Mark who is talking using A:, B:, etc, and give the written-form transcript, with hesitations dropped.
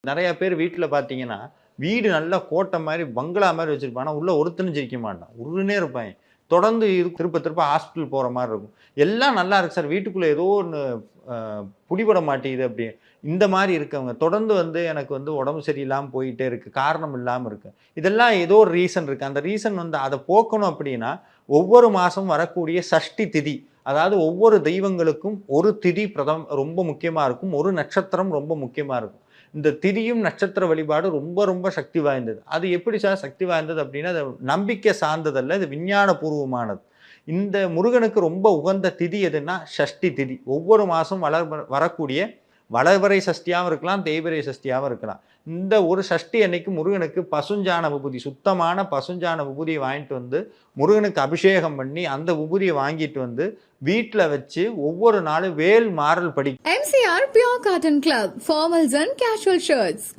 A: நிறைய பேர் வீட்டுல பார்த்தீங்கன்னா, வீடு நல்லா கோட்டை மாரி, பங்களா மாரி வச்சிருப்பான். ஆனா உள்ள ஒருத்தனும் சிரிக்க மாட்டான். உர்ருன்னே இருப்பாய்ங்க. தொடர்ந்து திருப்ப திருப்ப ஹாஸ்பிட்டல் போற மாரி இருக்கும். எல்லாம் நல்லா இருக்கு சார். வீட்டுக்குள்ள ஏதோ ஒண்ணு அ புடிபட மாட்டேங்குது அப்படி. இந்த மாரி இருக்கவங்க தொடர்ந்து எனக்கு உடம்பு சரியில்லாம போயிட்டே இருக்கு. காரணம் இல்லாம இருக்கு. இதெல்லாம் ஏதோ ஒரு ரீசன் இருக்கு. அந்த ரீசன் அத போக்கணும் அப்படின்னா, ஒவ்வொரு மாசம் வரக்கூடிய சஷ்டி திதி. அதாவது ஒவ்வொரு தெய்வங்களுக்கும் ஒரு திதி ரொம்ப முக்கியமா இருக்கும். ஒரு நட்சத்திரம் ரொம்ப முக்கியமா இருக்கும். இந்த திதியும் நட்சத்திர வழிபாடு ரொம்ப ரொம்ப சக்தி வாய்ந்தது. அது எப்படி சார் சக்தி வாய்ந்தது அப்படின்னா, அது நம்பிக்கை சார்ந்ததல்ல. இது விஞ்ஞான பூர்வமானது. இந்த முருகனுக்கு ரொம்ப உகந்த திதி எதுன்னா, சஷ்டி திதி. ஒவ்வொரு மாசம் வரக்கூடிய வளர்பிறை சஷ்டியாவும் இருக்கலாம், தேய்பிறை சஷ்டியாவும் இருக்கலாம். இந்த ஒரு சஷ்டி அன்னைக்கு முருகனுக்கு பசுஞ்சாண விபூதி, சுத்தமான பசுஞ்சாண விபூதிய வாங்கிட்டு முருகனுக்கு அபிஷேகம் பண்ணி, அந்த விபூதிய வாங்கிட்டு வீட்ல வச்சு ஒவ்வொரு நாளும் வேல் மாறல் படி.
B: MCR Pure Cotton Club, formals and casual shirts.